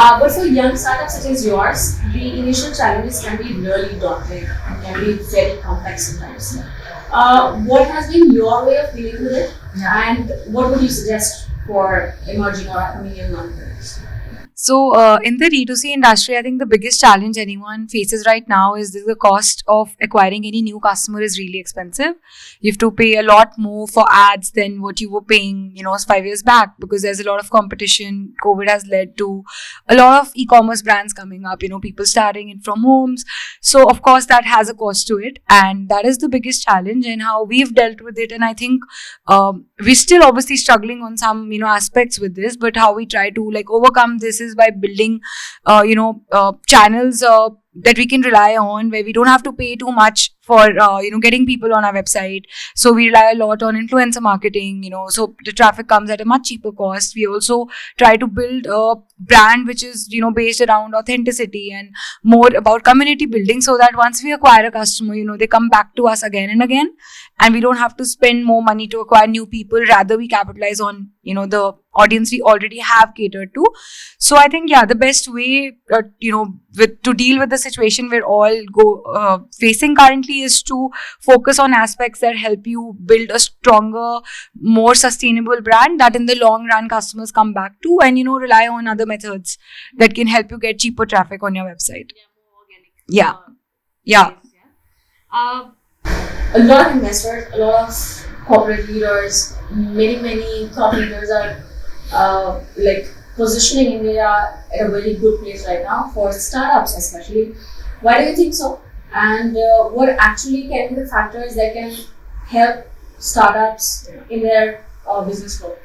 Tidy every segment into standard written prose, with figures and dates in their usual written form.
But for young startups such as yours, the initial challenges can be really daunting and can be very complex sometimes. What has been your way of dealing with it, and what would you suggest for emerging or upcoming young entrepreneurs? So, in the D2C industry, I think the biggest challenge anyone faces right now is that the cost of acquiring any new customer is really expensive. You have to pay a lot more for ads than what you were paying, 5 years back, because there's a lot of competition. COVID has led to a lot of e-commerce brands coming up, people starting it from homes. So, of course, that has a cost to it. And that is the biggest challenge and how we've dealt with it. And I think we're still obviously struggling on some, aspects with this, but how we try to overcome this is by building, channels that we can rely on, where we don't have to pay too much for getting people on our website. So we rely a lot on influencer marketing, so the traffic comes at a much cheaper cost. We also try to build a brand which is based around authenticity and more about community building, so that once we acquire a customer, they come back to us again and again, and we don't have to spend more money to acquire new people. Rather, we capitalize on the audience we already have catered to. So I think the best way to deal with the situation we're all facing currently is to focus on aspects that help you build a stronger, more sustainable brand that in the long run customers come back to, and rely on other methods that can help you get cheaper traffic on your website. More organic. Yeah. A lot of investors, a lot of corporate leaders, many thought leaders are positioning India at a very good place right now for startups especially. Why do you think so? And what actually can be the factors that can help startups in their business growth?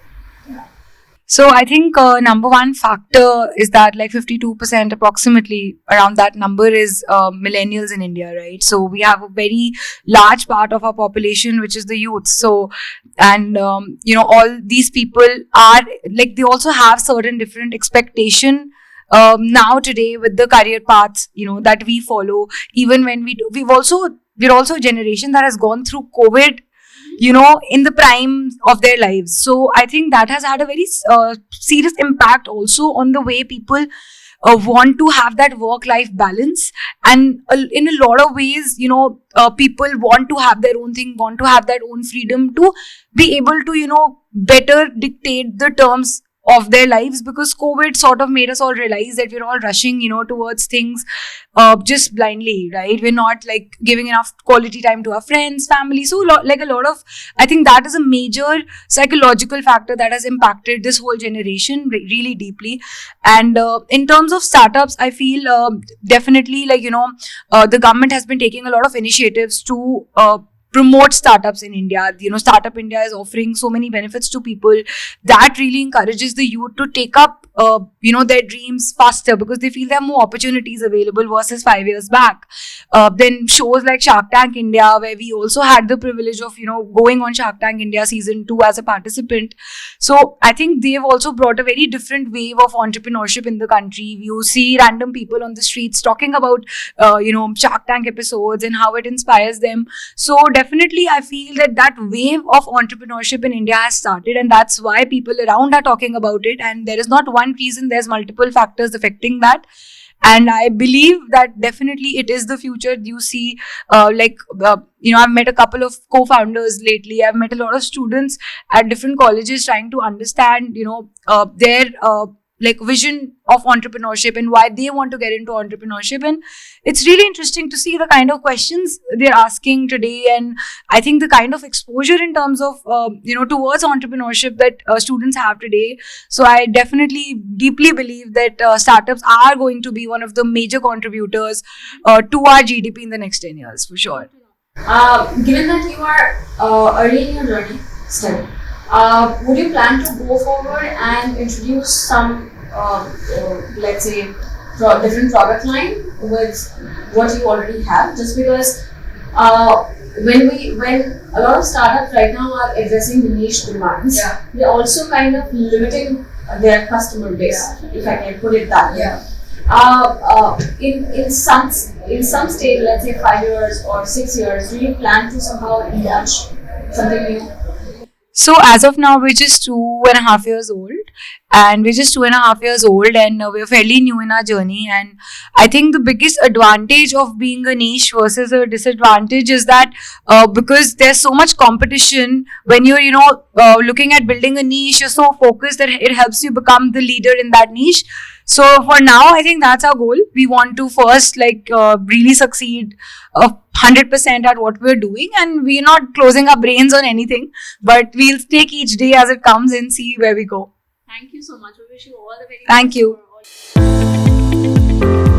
So I think number one factor is that 52% approximately around that number is millennials in India, right? So we have a very large part of our population which is the youth. So and all these people are they also have certain different expectation now today with the career paths that we follow. Even when we're also a generation that has gone through COVID in the prime of their lives. So I think that has had a very serious impact also on the way people want to have that work-life balance. And in a lot of ways, people want to have their own thing, want to have their own freedom to be able to, better dictate the terms of their lives, because COVID sort of made us all realize that we're all rushing, towards things just blindly, right? We're not giving enough quality time to our friends, family. So a lot of, I think that is a major psychological factor that has impacted this whole generation really deeply. And in terms of startups, I feel definitely the government has been taking a lot of initiatives to promote startups in India. Startup India is offering so many benefits to people that really encourages the youth to take up their dreams faster, because they feel there are more opportunities available versus 5 years back. Then shows like Shark Tank India, where we also had the privilege of going on Shark Tank India season 2 as a participant. So I think they've also brought a very different wave of entrepreneurship in the country. You see random people on the streets talking about Shark Tank episodes and how it inspires them. So definitely I feel that wave of entrepreneurship in India has started, and that's why people around are talking about it. And there is not one reason, there's multiple factors affecting that. And I believe that definitely it is the future. You see, I've met a couple of co-founders lately. I've met a lot of students at different colleges trying to understand, their vision of entrepreneurship and why they want to get into entrepreneurship. And it's really interesting to see the kind of questions they're asking today, and I think the kind of exposure in terms of towards entrepreneurship that students have today. So I definitely deeply believe that startups are going to be one of the major contributors to our GDP in the next 10 years for sure. Given that you are early in your journey still, would you plan to go forward and introduce some, let's say, different product line with what you already have? Just because when a lot of startups right now are addressing the niche demands, they're also kind of limiting their customer base, if I can put it that way. In some stage, let's say 5 years or 6 years, do you plan to somehow launch something new? So as of now, we're just 2.5 years old, and we're just 2.5 years old, and we're fairly new in our journey. And I think the biggest advantage of being a niche versus a disadvantage is that because there's so much competition, when you're looking at building a niche, you're so focused that it helps you become the leader in that niche. So for now, I think that's our goal. We want to first really succeed 100% at what we're doing, and we're not closing our brains on anything, but we'll take each day as it comes and see where we go. Thank you so much. We wish you all the very best. Thank you. For all